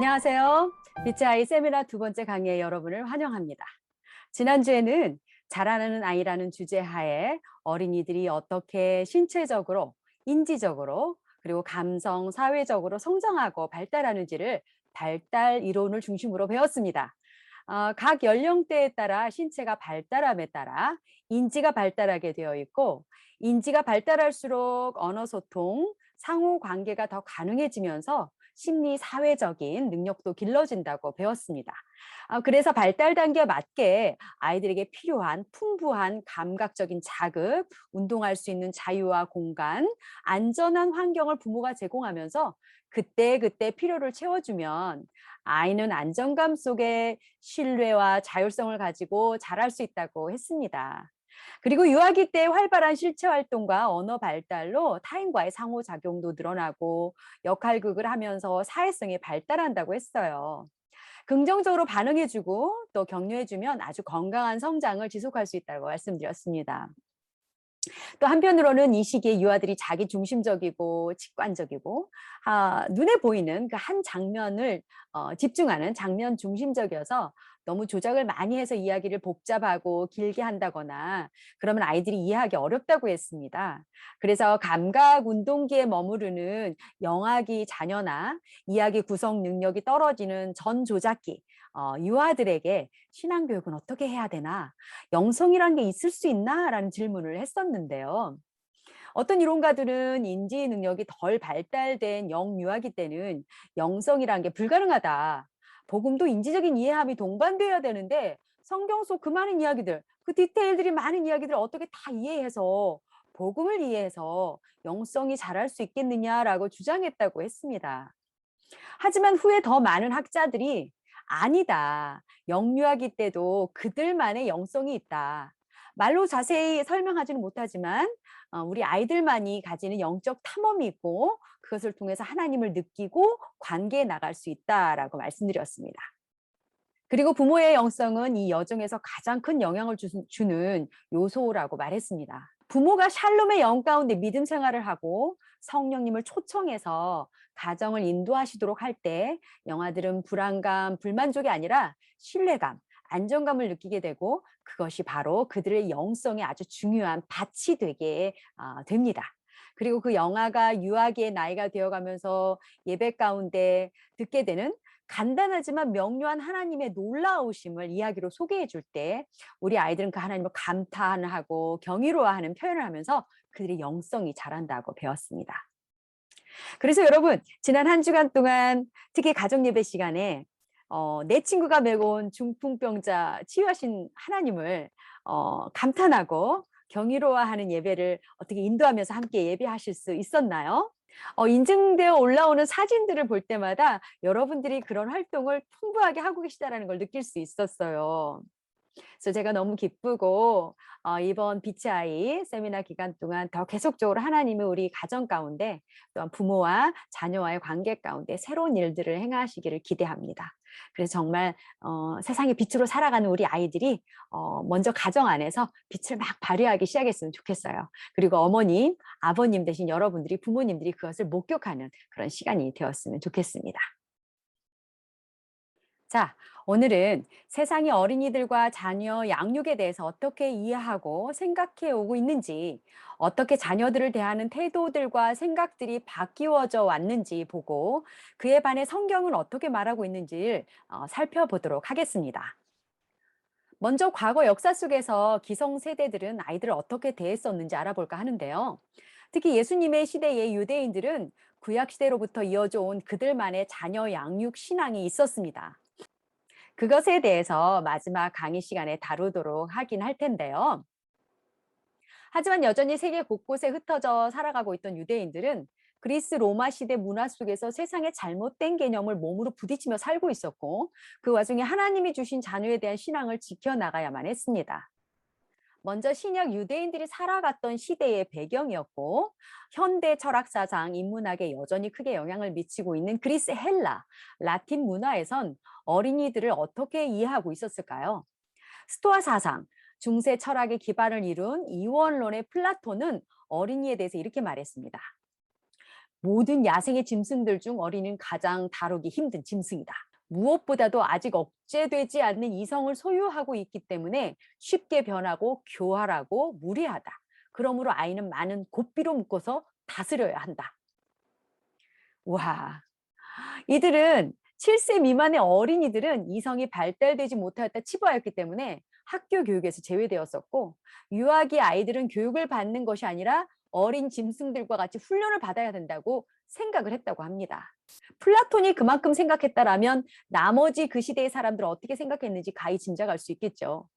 안녕하세요. 빛의 아이 세미나 두 번째 강의에 여러분을 환영합니다. 지난주에는 자라나는 아이라는 주제 하에 어린이들이 어떻게 신체적으로, 인지적으로, 그리고 감성, 사회적으로 성장하고 발달하는지를 발달 이론을 중심으로 배웠습니다. 각 연령대에 따라 신체가 발달함에 따라 인지가 발달하게 되어 있고, 인지가 발달할수록 언어 소통, 상호 관계가 더 가능해지면서 심리 사회적인 능력도 길러진다고 배웠습니다. 그래서 발달 단계에 맞게 아이들에게 필요한 풍부한 감각적인 자극, 운동할 수 있는 자유와 공간, 안전한 환경을 부모가 제공하면서 그때그때 필요를 채워주면 아이는 안정감 속에 신뢰와 자율성을 가지고 자랄 수 있다고 했습니다. 그리고 유아기 때 활발한 실체 활동과 언어 발달로 타인과의 상호작용도 늘어나고 역할극을 하면서 사회성이 발달한다고 했어요. 긍정적으로 반응해주고 또 격려해주면 아주 건강한 성장을 지속할 수 있다고 말씀드렸습니다. 또 한편으로는 이 시기에 유아들이 자기 중심적이고 직관적이고 눈에 보이는 그 한 장면을 집중하는 장면 중심적이어서 너무 조작을 많이 해서 이야기를 복잡하고 길게 한다거나 그러면 아이들이 이해하기 어렵다고 했습니다. 그래서 감각 운동기에 머무르는 영아기 자녀나 이야기 구성 능력이 떨어지는 전조작기 유아들에게 신앙교육은 어떻게 해야 되나, 영성이란 게 있을 수 있나? 라는 질문을 했었는데요. 어떤 이론가들은 인지 능력이 덜 발달된 영유아기 때는 영성이란 게 불가능하다. 복음도 인지적인 이해함이 동반되어야 되는데 성경 속 그 많은 이야기들, 그 디테일들이 많은 이야기들을 어떻게 다 이해해서 복음을 이해해서 영성이 자랄 수 있겠느냐라고 주장했다고 했습니다. 하지만 후에 더 많은 학자들이 아니다. 영유아기 때도 그들만의 영성이 있다. 말로 자세히 설명하지는 못하지만 우리 아이들만이 가지는 영적 탐험이 있고 그것을 통해서 하나님을 느끼고 관계에 나갈 수 있다라고 말씀드렸습니다. 그리고 부모의 영성은 이 여정에서 가장 큰 영향을 주는 요소라고 말했습니다. 부모가 샬롬의 영 가운데 믿음 생활을 하고 성령님을 초청해서 가정을 인도하시도록 할 때 영아들은 불안감, 불만족이 아니라 신뢰감, 안정감을 느끼게 되고 그것이 바로 그들의 영성에 아주 중요한 밭이 되게 됩니다. 그리고 그 영아가 유아기의 나이가 되어가면서 예배 가운데 듣게 되는 간단하지만 명료한 하나님의 놀라우심을 이야기로 소개해 줄 때 우리 아이들은 그 하나님을 감탄하고 경이로워하는 표현을 하면서 그들의 영성이 자란다고 배웠습니다. 그래서 여러분 지난 한 주간 동안 특히 가정 예배 시간에 내 친구가 메고 온 중풍병자 치유하신 하나님을 감탄하고 경이로워하는 예배를 어떻게 인도하면서 함께 예배하실 수 있었나요? 인증되어 올라오는 사진들을 볼 때마다 여러분들이 그런 활동을 풍부하게 하고 계시다는 걸 느낄 수 있었어요. 그래서 제가 너무 기쁘고 이번 빛의 아이 세미나 기간 동안 더 계속적으로 하나님이 우리 가정 가운데 또한 부모와 자녀와의 관계 가운데 새로운 일들을 행하시기를 기대합니다. 그래서 정말 세상의 빛으로 살아가는 우리 아이들이 먼저 가정 안에서 빛을 막 발휘하기 시작했으면 좋겠어요. 그리고 어머님, 아버님 대신 여러분들이 부모님들이 그것을 목격하는 그런 시간이 되었으면 좋겠습니다. 자, 오늘은 세상의 어린이들과 자녀 양육에 대해서 어떻게 이해하고 생각해 오고 있는지, 어떻게 자녀들을 대하는 태도들과 생각들이 바뀌어져 왔는지 보고 그에 반해 성경은 어떻게 말하고 있는지를 살펴보도록 하겠습니다. 먼저 과거 역사 속에서 기성세대들은 아이들을 어떻게 대했었는지 알아볼까 하는데요. 특히 예수님의 시대의 유대인들은 구약시대로부터 이어져 온 그들만의 자녀 양육 신앙이 있었습니다. 그것에 대해서 마지막 강의 시간에 다루도록 하긴 할 텐데요. 하지만 여전히 세계 곳곳에 흩어져 살아가고 있던 유대인들은 그리스 로마 시대 문화 속에서 세상의 잘못된 개념을 몸으로 부딪히며 살고 있었고 그 와중에 하나님이 주신 자녀에 대한 신앙을 지켜나가야만 했습니다. 먼저 신약 유대인들이 살아갔던 시대의 배경이었고 현대 철학사상, 인문학에 여전히 크게 영향을 미치고 있는 그리스 헬라, 라틴 문화에선 어린이들을 어떻게 이해하고 있었을까요? 스토아 사상, 중세 철학의 기반을 이룬 이원론의 플라톤은 어린이에 대해서 이렇게 말했습니다. 모든 야생의 짐승들 중 어린이는 가장 다루기 힘든 짐승이다. 무엇보다도 아직 억제되지 않는 이성을 소유하고 있기 때문에 쉽게 변하고 교활하고 무례하다. 그러므로 아이는 많은 고삐로 묶어서 다스려야 한다. 와, 이들은 7세 미만의 어린이들은 이성이 발달되지 못하였다 치부하였기 때문에 학교 교육에서 제외되었었고, 유아기 아이들은 교육을 받는 것이 아니라 어린 짐승들과 같이 훈련을 받아야 된다고 생각을 했다고 합니다. 플라톤이 그만큼 생각했다라면 나머지 그 시대의 사람들은 어떻게 생각했는지 가히 짐작할 수 있겠죠.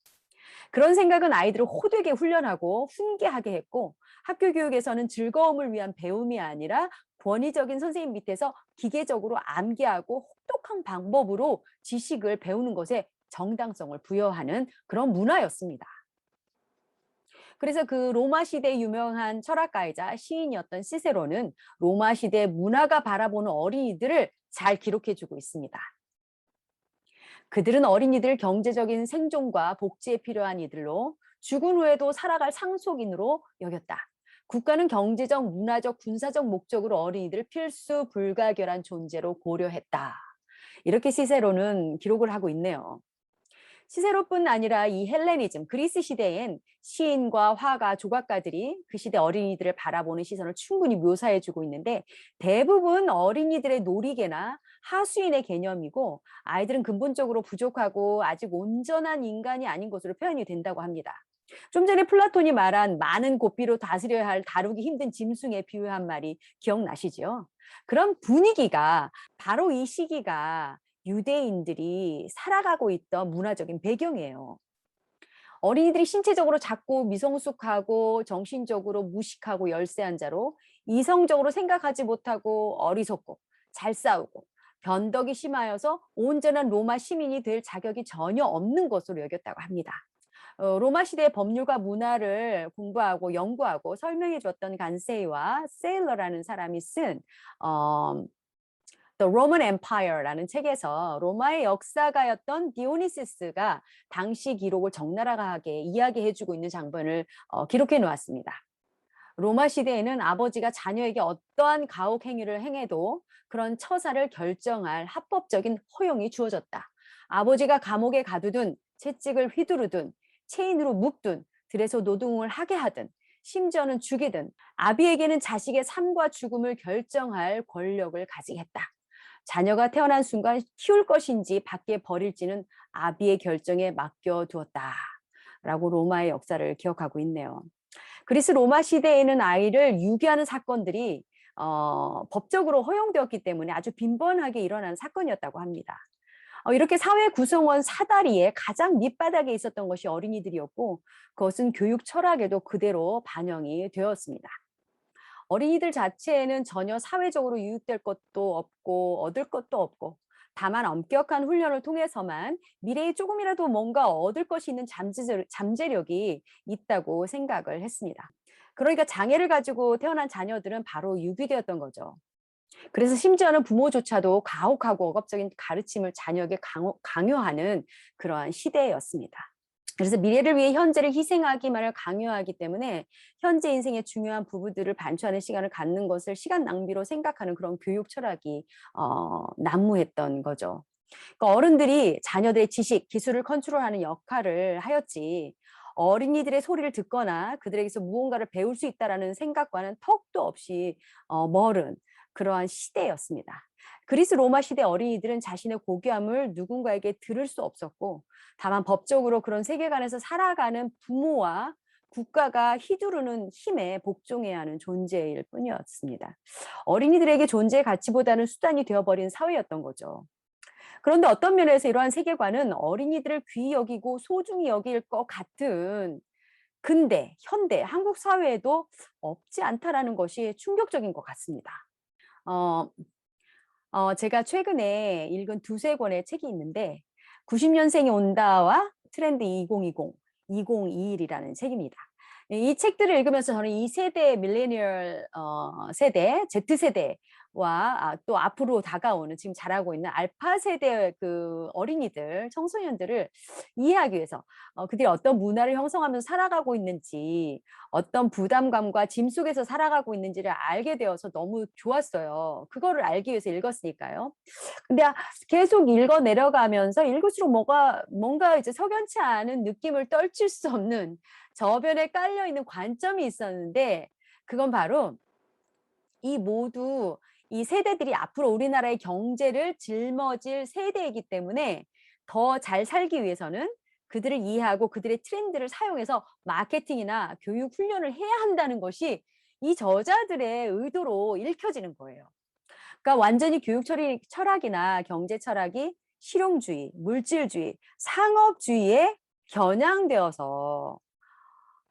그런 생각은 아이들을 호되게 훈련하고 훈계하게 했고, 학교 교육에서는 즐거움을 위한 배움이 아니라 권위적인 선생님 밑에서 기계적으로 암기하고 혹독한 방법으로 지식을 배우는 것에 정당성을 부여하는 그런 문화였습니다. 그래서 그 로마 시대의 유명한 철학가이자 시인이었던 시세로는 로마 시대 문화가 바라보는 어린이들을 잘 기록해주고 있습니다. 그들은 어린이들 경제적인 생존과 복지에 필요한 이들로 죽은 후에도 살아갈 상속인으로 여겼다. 국가는 경제적, 문화적, 군사적 목적으로 어린이들을 필수 불가결한 존재로 고려했다. 이렇게 시세로는 기록을 하고 있네요. 시세로뿐 아니라 이 헬레니즘, 그리스 시대엔 시인과 화가, 조각가들이 그 시대 어린이들을 바라보는 시선을 충분히 묘사해주고 있는데, 대부분 어린이들의 놀이개나 하수인의 개념이고, 아이들은 근본적으로 부족하고 아직 온전한 인간이 아닌 것으로 표현이 된다고 합니다. 좀 전에 플라톤이 말한 많은 고삐로 다스려야 할 다루기 힘든 짐승에 비유한 말이 기억나시죠? 그런 분위기가 바로 이 시기가 유대인들이 살아가고 있던 문화적인 배경이에요. 어린이들이 신체적으로 작고 미성숙하고 정신적으로 무식하고 열세한 자로 이성적으로 생각하지 못하고 어리석고 잘 싸우고 변덕이 심하여서 온전한 로마 시민이 될 자격이 전혀 없는 것으로 여겼다고 합니다. 로마 시대의 법률과 문화를 공부하고 연구하고 설명해 줬던 간세이와 세일러라는 사람이 쓴 The Roman Empire라는 책에서 로마의 역사가였던 디오니시스가 당시 기록을 적나라하게 이야기해주고 있는 장면을 기록해 놓았습니다. 로마 시대에는 아버지가 자녀에게 어떠한 가혹 행위를 행해도 그런 처사를 결정할 합법적인 허용이 주어졌다. 아버지가 감옥에 가두든 채찍을 휘두르든 체인으로 묶든 들에서 노동을 하게 하든 심지어는 죽이든 아비에게는 자식의 삶과 죽음을 결정할 권력을 가지게 했다. 자녀가 태어난 순간 키울 것인지 밖에 버릴지는 아비의 결정에 맡겨두었다. 라고 로마의 역사를 기억하고 있네요. 그리스 로마 시대에는 아이를 유기하는 사건들이 법적으로 허용되었기 때문에 아주 빈번하게 일어난 사건이었다고 합니다. 이렇게 사회 구성원 사다리의 가장 밑바닥에 있었던 것이 어린이들이었고, 그것은 교육 철학에도 그대로 반영이 되었습니다. 어린이들 자체에는 전혀 사회적으로 유익될 것도 없고 얻을 것도 없고, 다만 엄격한 훈련을 통해서만 미래에 조금이라도 뭔가 얻을 것이 있는 잠재력이 있다고 생각을 했습니다. 그러니까 장애를 가지고 태어난 자녀들은 바로 유기되었던 거죠. 그래서 심지어는 부모조차도 가혹하고 억압적인 가르침을 자녀에게 강요하는 그러한 시대였습니다. 그래서 미래를 위해 현재를 희생하기만을 강요하기 때문에 현재 인생의 중요한 부분들을 반추하는 시간을 갖는 것을 시간 낭비로 생각하는 그런 교육 철학이 난무했던 거죠. 그러니까 어른들이 자녀들의 지식, 기술을 컨트롤하는 역할을 하였지, 어린이들의 소리를 듣거나 그들에게서 무언가를 배울 수 있다는 생각과는 턱도 없이 멀은 그러한 시대였습니다. 그리스 로마 시대 어린이들은 자신의 고귀함을 누군가에게 들을 수 없었고, 다만 법적으로 그런 세계관에서 살아가는 부모와 국가가 휘두르는 힘에 복종해야 하는 존재일 뿐이었습니다. 어린이들에게 존재의 가치보다는 수단이 되어버린 사회였던 거죠. 그런데 어떤 면에서 이러한 세계관은 어린이들을 귀히 여기고 소중히 여길 것 같은 근대, 현대, 한국 사회에도 없지 않다라는 것이 충격적인 것 같습니다. 어, 제가 최근에 읽은 두세 권의 책이 있는데, 90년생이 온다와 트렌드 2020, 2021이라는 책입니다. 이 책들을 읽으면서 저는 이 세대, 밀레니얼 세대, Z세대 또 앞으로 다가오는 지금 자라고 있는 알파 세대의 그 어린이들, 청소년들을 이해하기 위해서 그들이 어떤 문화를 형성하면서 살아가고 있는지, 어떤 부담감과 짐 속에서 살아가고 있는지를 알게 되어서 너무 좋았어요. 그거를 알기 위해서 읽었으니까요. 근데 계속 읽어 내려가면서 읽을수록 뭔가 이제 석연치 않은 느낌을 떨칠 수 없는 저변에 깔려 있는 관점이 있었는데, 그건 바로 이 세대들이 앞으로 우리나라의 경제를 짊어질 세대이기 때문에 더 잘 살기 위해서는 그들을 이해하고 그들의 트렌드를 사용해서 마케팅이나 교육 훈련을 해야 한다는 것이 이 저자들의 의도로 읽혀지는 거예요. 그러니까 완전히 철학이나 경제 철학이 실용주의, 물질주의, 상업주의에 겨냥되어서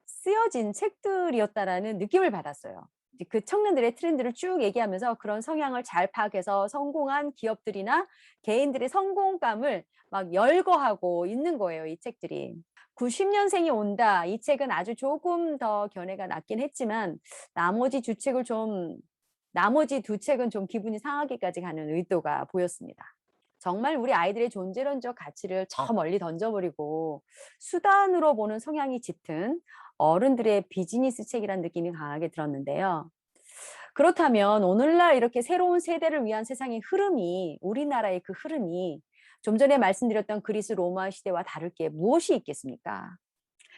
쓰여진 책들이었다라는 느낌을 받았어요. 그 청년들의 트렌드를 쭉 얘기하면서 그런 성향을 잘 파악해서 성공한 기업들이나 개인들의 성공감을 막 열거하고 있는 거예요, 이 책들이. 90년생이 온다. 이 책은 아주 조금 더 견해가 낮긴 했지만 나머지 두 책은 좀 기분이 상하기까지 가는 의도가 보였습니다. 정말 우리 아이들의 존재론적 가치를 저 멀리 던져버리고 수단으로 보는 성향이 짙은 어른들의 비즈니스 책이라는 느낌이 강하게 들었는데요. 그렇다면 오늘날 이렇게 새로운 세대를 위한 세상의 흐름이, 우리나라의 그 흐름이 좀 전에 말씀드렸던 그리스 로마 시대와 다를 게 무엇이 있겠습니까?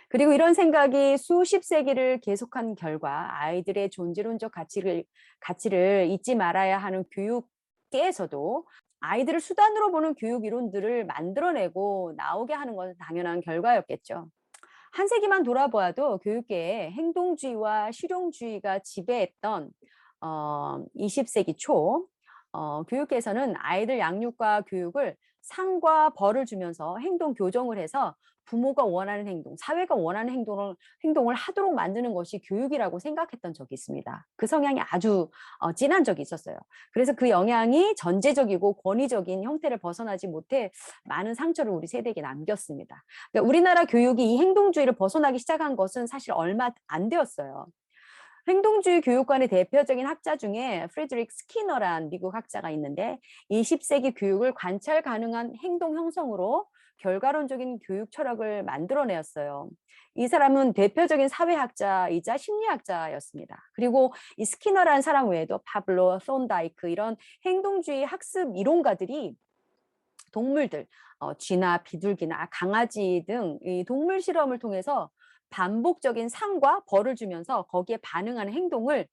그리고 이런 생각이 수십 세기를 계속한 결과 아이들의 존재론적 가치를 잊지 말아야 하는 교육계에서도 아이들을 수단으로 보는 교육 이론들을 만들어내고 나오게 하는 것은 당연한 결과였겠죠. 한 세기만 돌아보아도 교육계에 행동주의와 실용주의가 지배했던 20세기 초 교육계에서는 아이들 양육과 교육을 상과 벌을 주면서 행동 교정을 해서 부모가 원하는 행동, 사회가 원하는 행동을 하도록 만드는 것이 교육이라고 생각했던 적이 있습니다. 그 성향이 아주 진한 적이 있었어요. 그래서 그 영향이 전제적이고 권위적인 형태를 벗어나지 못해 많은 상처를 우리 세대에게 남겼습니다. 그러니까 우리나라 교육이 이 행동주의를 벗어나기 시작한 것은 사실 얼마 안 되었어요. 행동주의 교육관의 대표적인 학자 중에 프레드릭 스키너란 미국 학자가 있는데 20세기 교육을 관찰 가능한 행동 형성으로 결과론적인 교육 철학을 만들어내었어요. 이 사람은 대표적인 사회학자이자 심리학자였습니다. 그리고 이 스키너라는 사람 외에도 파블로 손다이크 이런 행동주의 학습 이론가들이 동물들, 쥐나 비둘기나 강아지 등 이 동물 실험을 통해서 반복적인 상과 벌을 주면서 거기에 반응하는 행동을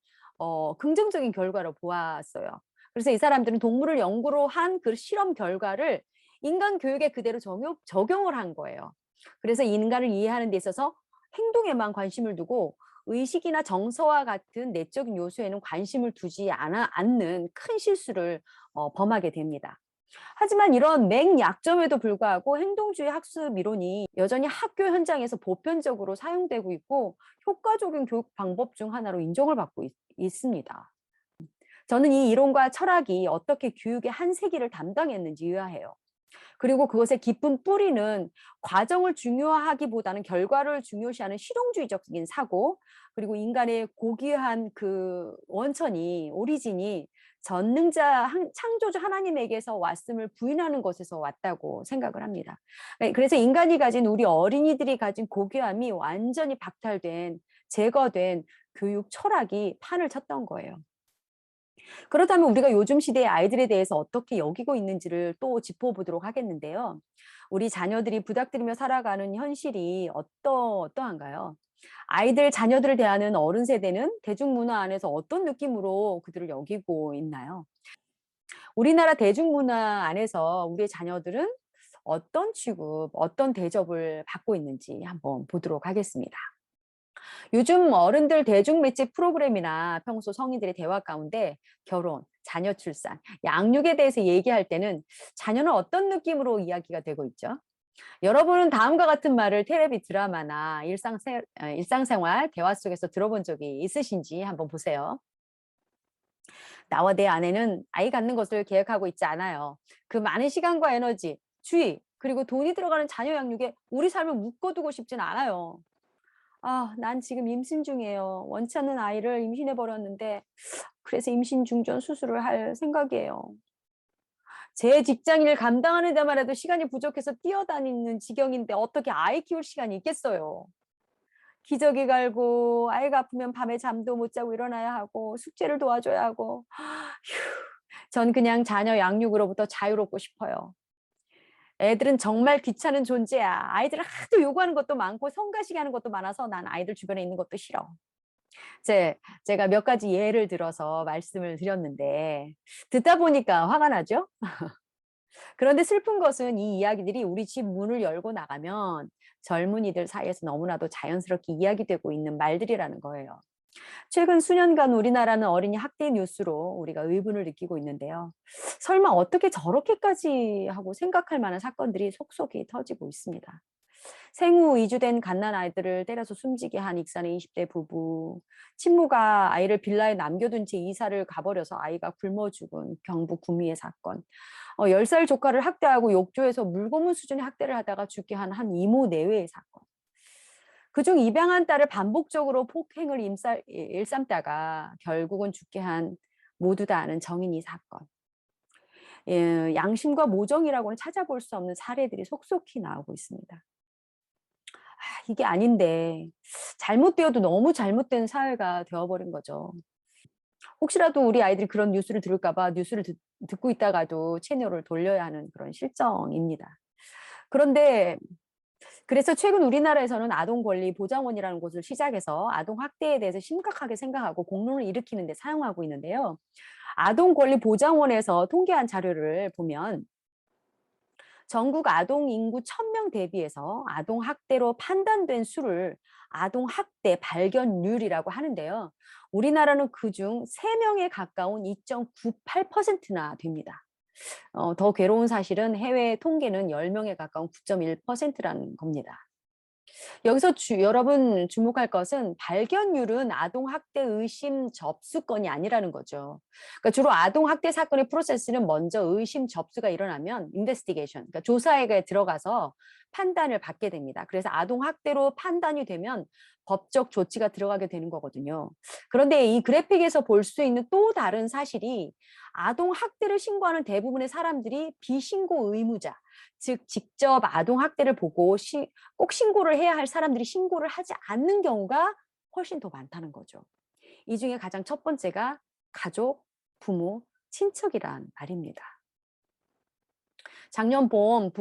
긍정적인 결과로 보았어요. 그래서 이 사람들은 동물을 연구로 한 그 실험 결과를 인간 교육에 그대로 적용을 한 거예요. 그래서 인간을 이해하는 데 있어서 행동에만 관심을 두고 의식이나 정서와 같은 내적인 요소에는 관심을 두지 않는 큰 실수를 범하게 됩니다. 하지만 이런 맹약점에도 불구하고 행동주의 학습 이론이 여전히 학교 현장에서 보편적으로 사용되고 있고 효과적인 교육 방법 중 하나로 인정을 받고 있습니다. 저는 이 이론과 철학이 어떻게 교육의 한 세기를 담당했는지 의아해요. 그리고 그것의 깊은 뿌리는 과정을 중요하기보다는 결과를 중요시하는 실용주의적인 사고, 그리고 인간의 고귀한 그 오리진이 창조주 하나님에게서 왔음을 부인하는 것에서 왔다고 생각을 합니다. 그래서 인간이 가진 우리 어린이들이 가진 고귀함이 완전히 제거된 교육 철학이 판을 쳤던 거예요. 그렇다면 우리가 요즘 시대의 아이들에 대해서 어떻게 여기고 있는지를 또 짚어보도록 하겠는데요. 우리 자녀들이 부닥들이며 살아가는 현실이 어떠한가요? 자녀들을 대하는 어른 세대는 대중문화 안에서 어떤 느낌으로 그들을 여기고 있나요? 우리나라 대중문화 안에서 우리의 자녀들은 어떤 취급, 어떤 대접을 받고 있는지 한번 보도록 하겠습니다. 요즘 어른들 대중매체 프로그램이나 평소 성인들의 대화 가운데 결혼, 자녀 출산, 양육에 대해서 얘기할 때는 자녀는 어떤 느낌으로 이야기가 되고 있죠? 여러분은 다음과 같은 말을 텔레비 드라마나 일상생활 대화 속에서 들어본 적이 있으신지 한번 보세요. 나와 내 아내는 아이 갖는 것을 계획하고 있지 않아요. 그 많은 시간과 에너지, 주의, 그리고 돈이 들어가는 자녀 양육에 우리 삶을 묶어두고 싶진 않아요. 난 지금 임신 중이에요. 원치 않는 아이를 임신해 버렸는데 그래서 임신 중전 수술을 할 생각이에요. 제 직장 일 감당하는 데만 해도 시간이 부족해서 뛰어다니는 지경인데 어떻게 아이 키울 시간이 있겠어요. 기저귀 갈고 아이가 아프면 밤에 잠도 못 자고 일어나야 하고 숙제를 도와줘야 하고 휴, 전 그냥 자녀 양육으로부터 자유롭고 싶어요. 애들은 정말 귀찮은 존재야. 아이들은 하도 요구하는 것도 많고 성가시게 하는 것도 많아서 난 아이들 주변에 있는 것도 싫어. 제가 몇 가지 예를 들어서 말씀을 드렸는데 듣다 보니까 화가 나죠? 그런데 슬픈 것은 이 이야기들이 우리 집 문을 열고 나가면 젊은이들 사이에서 너무나도 자연스럽게 이야기되고 있는 말들이라는 거예요. 최근 수년간 우리나라는 어린이 학대 뉴스로 우리가 의문을 느끼고 있는데요. 설마 어떻게 저렇게까지 하고 생각할 만한 사건들이 속속이 터지고 있습니다. 생후 2주 된 갓난 아이들을 때려서 숨지게 한 익산의 20대 부부, 친모가 아이를 빌라에 남겨둔 채 이사를 가버려서 아이가 굶어 죽은 경북 구미의 사건, 10살 조카를 학대하고 욕조에서 물고문 수준의 학대를 하다가 죽게 한 이모 내외의 사건, 그중 입양한 딸을 반복적으로 폭행을 일삼다가 결국은 죽게 한 모두 다 아는 정인이 사건. 예, 양심과 모정이라고는 찾아볼 수 없는 사례들이 속속히 나오고 있습니다. 이게 아닌데 잘못되어도 너무 잘못된 사회가 되어버린 거죠. 혹시라도 우리 아이들이 그런 뉴스를 들을까 봐 뉴스를 듣고 있다가도 채널을 돌려야 하는 그런 실정입니다. 그런데 그래서 최근 우리나라에서는 아동권리보장원이라는 곳을 시작해서 아동학대에 대해서 심각하게 생각하고 공론을 일으키는 데 사용하고 있는데요. 아동권리보장원에서 통계한 자료를 보면 전국 아동 인구 1000명 대비해서 아동학대로 판단된 수를 아동학대 발견률이라고 하는데요. 우리나라는 그중 3명에 가까운 2.98%나 됩니다. 더 괴로운 사실은 해외 통계는 10명에 가까운 9.1%라는 겁니다. 여기서 여러분 주목할 것은 발견율은 아동학대 의심 접수건이 아니라는 거죠. 그러니까 주로 아동학대 사건의 프로세스는 먼저 의심 접수가 일어나면 investigation, 그러니까 조사에 들어가서 판단을 받게 됩니다. 그래서 아동학대로 판단이 되면 법적 조치가 들어가게 되는 거거든요. 그런데 이 그래픽에서 볼 수 있는 또 다른 사실이 아동학대를 신고하는 대부분의 사람들이 비신고 의무자, 즉 직접 아동학대를 보고 꼭 신고를 해야 할 사람들이 신고를 하지 않는 경우가 훨씬 더 많다는 거죠. 이 중에 가장 첫 번째가 가족, 부모, 친척이란 말입니다. 작년 봄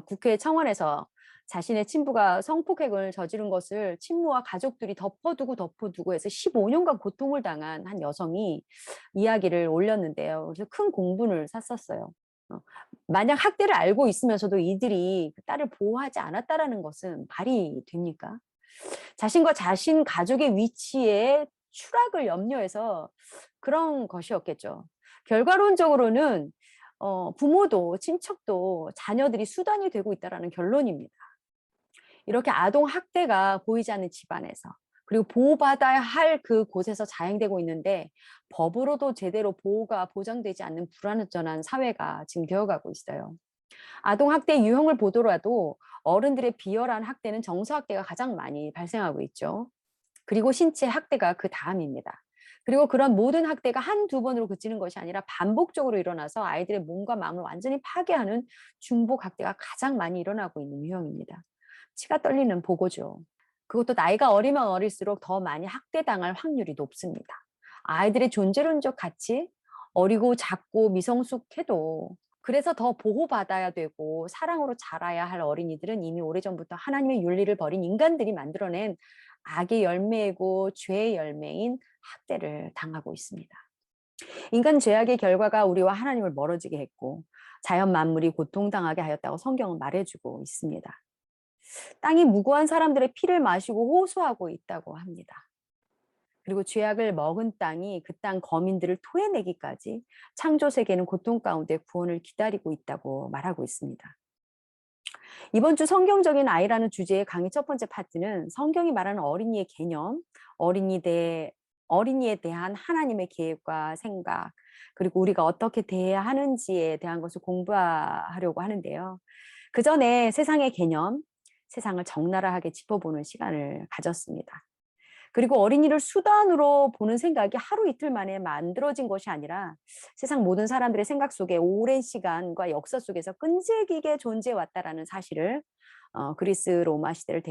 국회 청원에서 자신의 친부가 성폭행을 저지른 것을 친모와 가족들이 덮어두고 해서 15년간 고통을 당한 한 여성이 이야기를 올렸는데요. 그래서 큰 공분을 샀었어요. 만약 학대를 알고 있으면서도 이들이 그 딸을 보호하지 않았다라는 것은 말이 됩니까? 자신과 자신 가족의 위치에 추락을 염려해서 그런 것이었겠죠. 결과론적으로는 부모도 친척도 자녀들이 수단이 되고 있다는 결론입니다. 이렇게 아동 학대가 보이지 않는 집안에서 그리고 보호받아야 할 그 곳에서 자행되고 있는데 법으로도 제대로 보호가 보장되지 않는 불완전한 사회가 지금 되어가고 있어요. 아동 학대 유형을 보더라도 어른들의 비열한 학대는 정서학대가 가장 많이 발생하고 있죠. 그리고 신체 학대가 그 다음입니다. 그리고 그런 모든 학대가 한두 번으로 그치는 것이 아니라 반복적으로 일어나서 아이들의 몸과 마음을 완전히 파괴하는 중복 학대가 가장 많이 일어나고 있는 유형입니다. 치가 떨리는 보고죠. 그것도 나이가 어리면 어릴수록 더 많이 학대당할 확률이 높습니다. 아이들의 존재론적 가치, 어리고 작고 미성숙해도 그래서 더 보호받아야 되고 사랑으로 자라야 할 어린이들은 이미 오래전부터 하나님의 윤리를 버린 인간들이 만들어낸 악의 열매이고 죄의 열매인 학대를 당하고 있습니다. 인간 죄악의 결과가 우리와 하나님을 멀어지게 했고 자연 만물이 고통당하게 하였다고 성경은 말해주고 있습니다. 땅이 무고한 사람들의 피를 마시고 호소하고 있다고 합니다. 그리고 죄악을 먹은 땅이 그 땅 거민들을 토해내기까지 창조 세계는 고통 가운데 구원을 기다리고 있다고 말하고 있습니다. 이번 주 성경적인 아이라는 주제의 강의 첫 번째 파트는 성경이 말하는 어린이의 개념, 어린이에 대한 하나님의 계획과 생각, 그리고 우리가 어떻게 대해야 하는지에 대한 것을 공부하려고 하는데요. 그 전에 세상의 개념, 세상을 적나라하게 짚어보는 시간을 가졌습니다. 그리고 어린이를 수단으로 보는 생각이 하루 이틀 만에 만들어진 것이 아니라 세상 모든 사람들의 생각 속에 오랜 시간과 역사 속에서 끈질기게 존재해 왔다라는 사실을 그리스 로마 시대를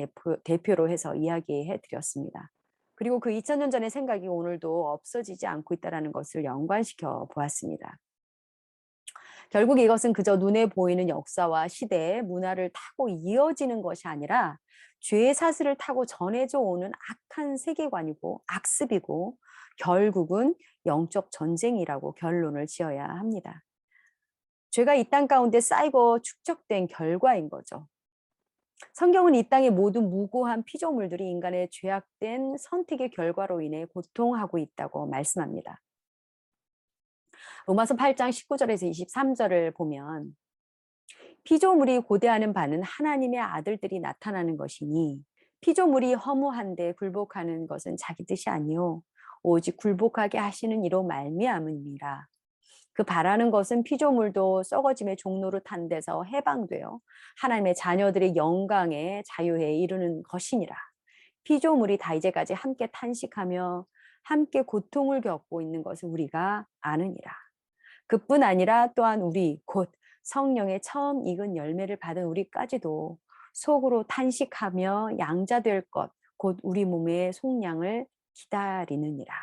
대표로 해서 이야기해 드렸습니다. 그리고 그 2000년 전의 생각이 오늘도 없어지지 않고 있다는 것을 연관시켜 보았습니다. 결국 이것은 그저 눈에 보이는 역사와 시대, 문화를 타고 이어지는 것이 아니라 죄의 사슬을 타고 전해져 오는 악한 세계관이고 악습이고 결국은 영적 전쟁이라고 결론을 지어야 합니다. 죄가 이 땅 가운데 쌓이고 축적된 결과인 거죠. 성경은 이 땅의 모든 무고한 피조물들이 인간의 죄악된 선택의 결과로 인해 고통하고 있다고 말씀합니다. 로마서 8장 19절에서 23절을 보면 피조물이 고대하는 바는 하나님의 아들들이 나타나는 것이니 피조물이 허무한데 굴복하는 것은 자기 뜻이 아니요 오직 굴복하게 하시는 이로 말미암음이라. 그 바라는 것은 피조물도 썩어짐의 종로로 탄 데서 해방되어 하나님의 자녀들의 영광에 자유에 이르는 것이니라. 피조물이 다 이제까지 함께 탄식하며 함께 고통을 겪고 있는 것을 우리가 아느니라. 그뿐 아니라 또한 우리 곧 성령의 처음 익은 열매를 받은 우리까지도 속으로 탄식하며 양자될 것, 곧 우리 몸의 속량을 기다리느니라.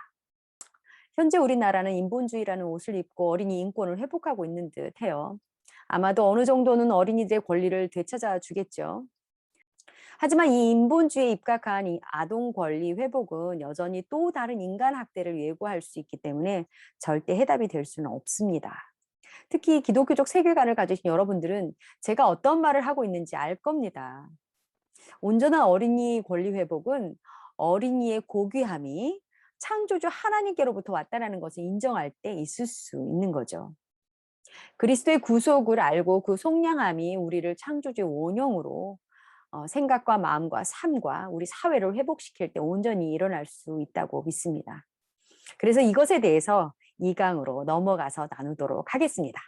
현재 우리나라는 인본주의라는 옷을 입고 어린이 인권을 회복하고 있는 듯해요. 아마도 어느 정도는 어린이들의 권리를 되찾아 주겠죠. 하지만 이 인본주의에 입각한 이 아동 권리 회복은 여전히 또 다른 인간 학대를 예고할 수 있기 때문에 절대 해답이 될 수는 없습니다. 특히 기독교적 세계관을 가지신 여러분들은 제가 어떤 말을 하고 있는지 알 겁니다. 온전한 어린이 권리 회복은 어린이의 고귀함이 창조주 하나님께로부터 왔다는 것을 인정할 때 있을 수 있는 거죠. 그리스도의 구속을 알고 그 속량함이 우리를 창조주의 원형으로 생각과 마음과 삶과 우리 사회를 회복시킬 때 온전히 일어날 수 있다고 믿습니다. 그래서 이것에 대해서 2강으로 넘어가서 나누도록 하겠습니다.